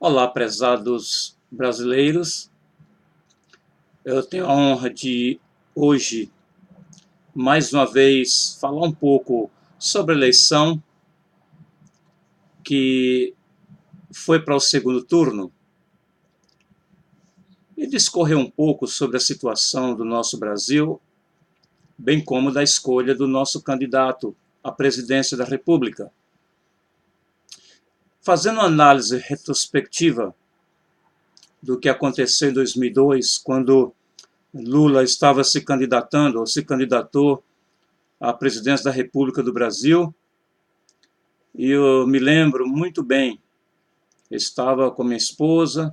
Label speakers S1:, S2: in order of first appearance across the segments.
S1: Olá, prezados brasileiros. Eu tenho a honra de hoje, mais uma vez, falar um pouco sobre a eleição que foi para o segundo turno e discorrer um pouco sobre a situação do nosso Brasil, bem como da escolha do nosso candidato à presidência da República. Fazendo uma análise retrospectiva do que aconteceu em 2002, quando Lula estava se candidatando ou se candidatou à presidência da República do Brasil, e eu me lembro muito bem, eu estava com minha esposa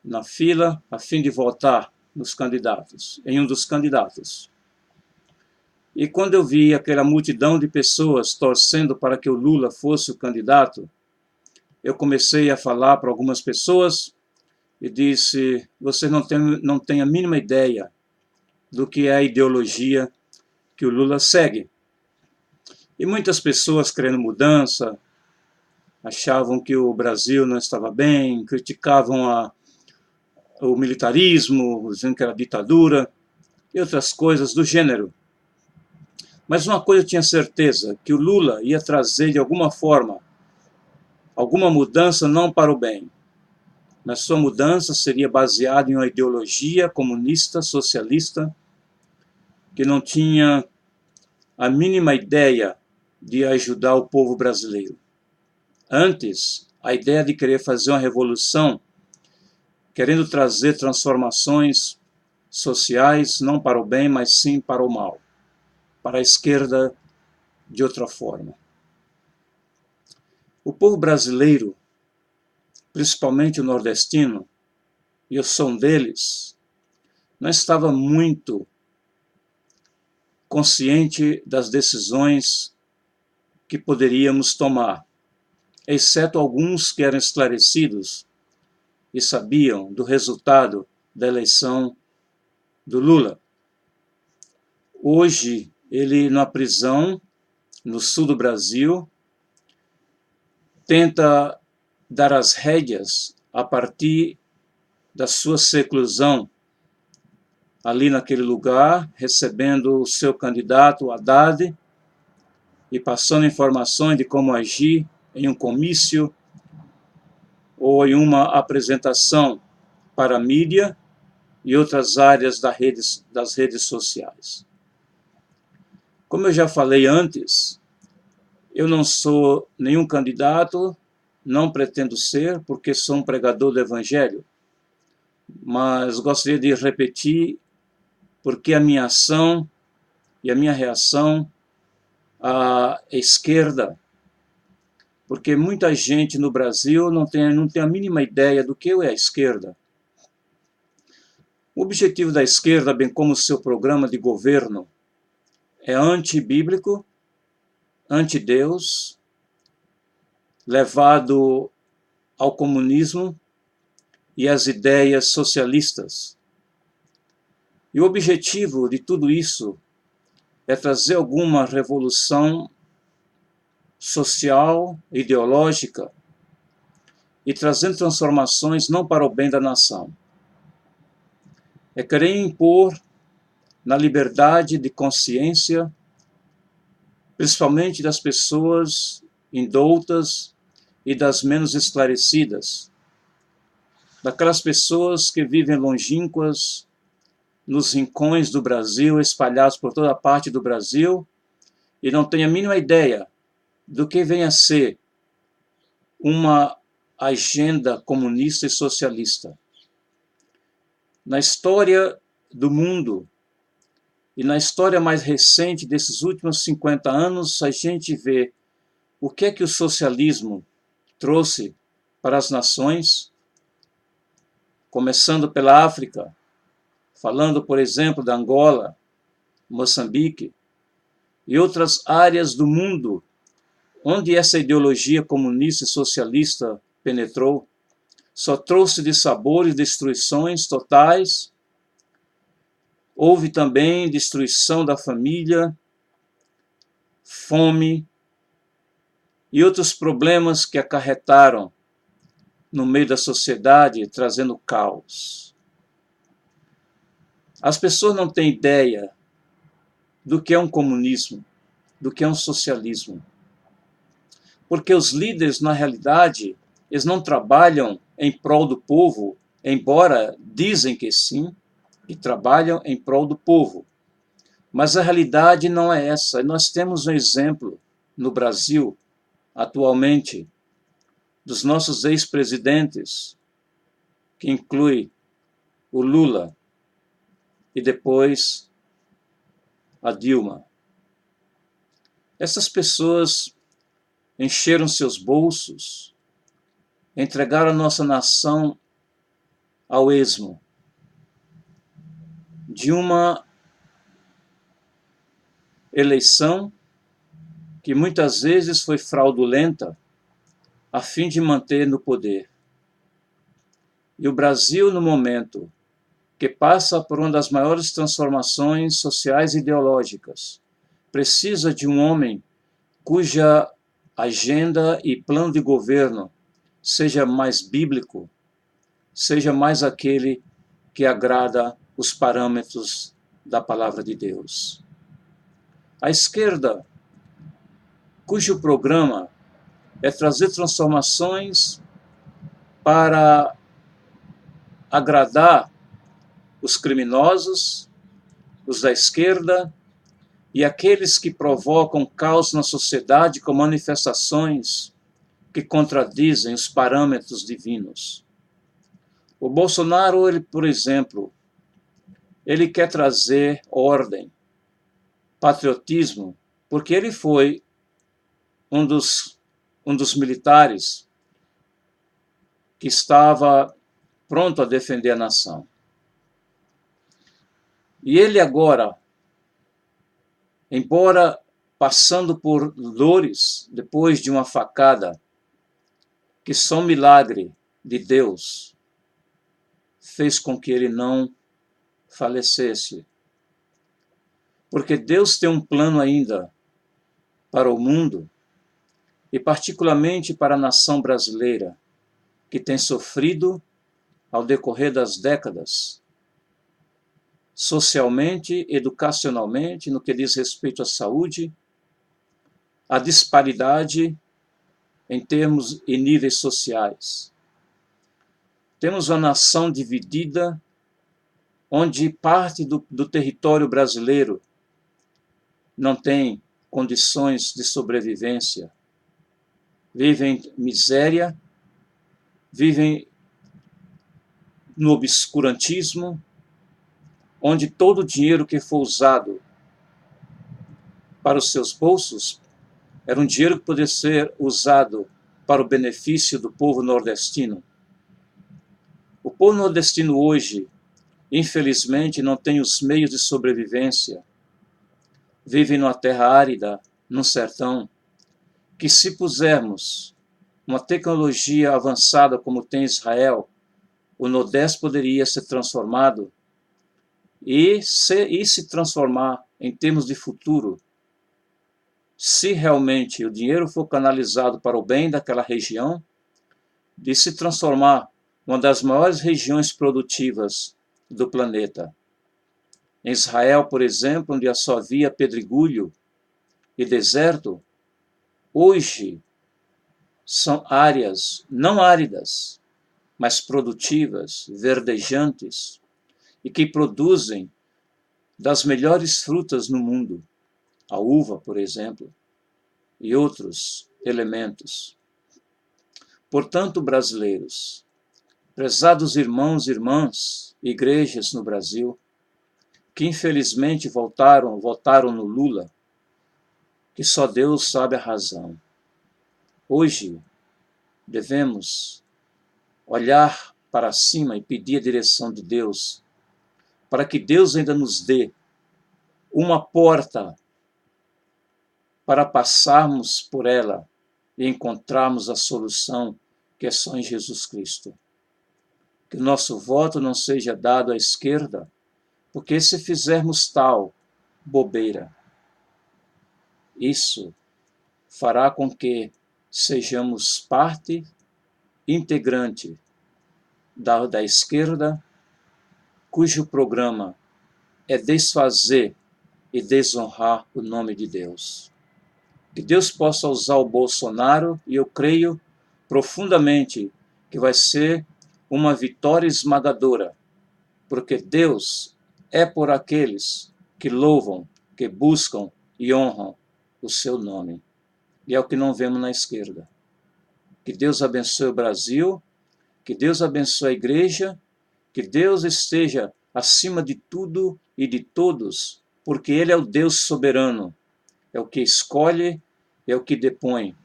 S1: na fila a fim de votar nos candidatos, em um dos candidatos. E quando eu vi aquela multidão de pessoas torcendo para que o Lula fosse o candidato, eu comecei a falar para algumas pessoas e disse: você não tem a mínima ideia do que é a ideologia que o Lula segue. E muitas pessoas querendo mudança, achavam que o Brasil não estava bem, criticavam o militarismo, dizendo que era ditadura, e outras coisas do gênero. Mas uma coisa eu tinha certeza, que o Lula ia trazer de alguma forma alguma mudança não para o bem, mas sua mudança seria baseada em uma ideologia comunista, socialista, que não tinha a mínima ideia de ajudar o povo brasileiro. Antes, a ideia de querer fazer uma revolução, querendo trazer transformações sociais, não para o bem, mas sim para o mal, para a esquerda de outra forma. O povo brasileiro, principalmente o nordestino, e eu sou um deles, não estava muito consciente das decisões que poderíamos tomar, exceto alguns que eram esclarecidos e sabiam do resultado da eleição do Lula. Hoje, ele na prisão, no sul do Brasil, tenta dar as rédeas a partir da sua seclusão ali naquele lugar, recebendo o seu candidato, Haddad, e passando informações de como agir em um comício ou em uma apresentação para a mídia e outras áreas das redes sociais. Como eu já falei antes, eu não sou nenhum candidato, não pretendo ser, porque sou um pregador do Evangelho, mas gostaria de repetir porque a minha ação e a minha reação à esquerda, porque muita gente no Brasil não tem a mínima ideia do que é a esquerda. O objetivo da esquerda, bem como o seu programa de governo, é antibíblico, anti-Deus, levado ao comunismo e às ideias socialistas. E o objetivo de tudo isso é trazer alguma revolução social, ideológica, e trazendo transformações não para o bem da nação. É querer impor na liberdade de consciência, principalmente das pessoas indoutas e das menos esclarecidas, daquelas pessoas que vivem longínquas nos rincões do Brasil, espalhados por toda a parte do Brasil, e não têm a mínima ideia do que vem a ser uma agenda comunista e socialista. Na história do mundo, e na história mais recente desses últimos 50 anos, a gente vê o que o socialismo trouxe para as nações, começando pela África, falando, por exemplo, da Angola, Moçambique e outras áreas do mundo onde essa ideologia comunista e socialista penetrou, só trouxe dissabores, destruições totais. Houve também destruição da família, fome e outros problemas que acarretaram no meio da sociedade, trazendo caos. As pessoas não têm ideia do que é um comunismo, do que é um socialismo. Porque os líderes, na realidade, eles não trabalham em prol do povo, embora dizem que sim, que trabalham em prol do povo. Mas a realidade não é essa. Nós temos um exemplo no Brasil, atualmente, dos nossos ex-presidentes, que inclui o Lula e depois a Dilma. Essas pessoas encheram seus bolsos, entregaram a nossa nação ao esmo de uma eleição que muitas vezes foi fraudulenta a fim de manter no poder. E o Brasil, no momento que passa por uma das maiores transformações sociais e ideológicas, precisa de um homem cuja agenda e plano de governo seja mais bíblico, seja mais aquele que agrada os parâmetros da palavra de Deus. A esquerda, cujo programa é trazer transformações para agradar os criminosos, os da esquerda e aqueles que provocam caos na sociedade com manifestações que contradizem os parâmetros divinos. O Bolsonaro, ele, por exemplo, ele quer trazer ordem, patriotismo, porque ele foi um dos militares que estava pronto a defender a nação. E ele agora, embora passando por dores depois de uma facada, que só um milagre de Deus fez com que ele não falecesse. Porque Deus tem um plano ainda para o mundo, e particularmente para a nação brasileira, que tem sofrido ao decorrer das décadas, socialmente, educacionalmente, no que diz respeito à saúde, a disparidade em termos e níveis sociais. Temos uma nação dividida, onde parte do território brasileiro não tem condições de sobrevivência, vivem miséria, vivem no obscurantismo, onde todo o dinheiro que for usado para os seus bolsos era um dinheiro que poderia ser usado para o benefício do povo nordestino. O povo nordestino hoje, infelizmente, não tem os meios de sobrevivência. Vive numa terra árida, num sertão, que se pusermos uma tecnologia avançada como tem Israel, o Nordeste poderia ser transformado e se transformar em termos de futuro, se realmente o dinheiro for canalizado para o bem daquela região, de se transformar uma das maiores regiões produtivas do planeta. Em Israel, por exemplo, onde só havia pedregulho e deserto, hoje são áreas não áridas, mas produtivas, verdejantes, e que produzem das melhores frutas no mundo, a uva, por exemplo, e outros elementos. Portanto, brasileiros, prezados irmãos e irmãs, igrejas no Brasil, que infelizmente votaram no Lula, que só Deus sabe a razão. Hoje, devemos olhar para cima e pedir a direção de Deus, para que Deus ainda nos dê uma porta para passarmos por ela e encontrarmos a solução que é só em Jesus Cristo. Que o nosso voto não seja dado à esquerda, porque se fizermos tal bobeira, isso fará com que sejamos parte integrante da esquerda, cujo programa é desfazer e desonrar o nome de Deus. Que Deus possa usar o Bolsonaro, e eu creio profundamente que vai ser uma vitória esmagadora, porque Deus é por aqueles que louvam, que buscam e honram o seu nome. E é o que não vemos na esquerda. Que Deus abençoe o Brasil, que Deus abençoe a igreja, que Deus esteja acima de tudo e de todos, porque Ele é o Deus soberano, é o que escolhe, é o que depõe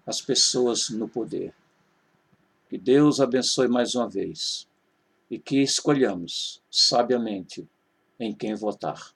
S1: as pessoas no poder. Que Deus abençoe mais uma vez e que escolhamos sabiamente em quem votar.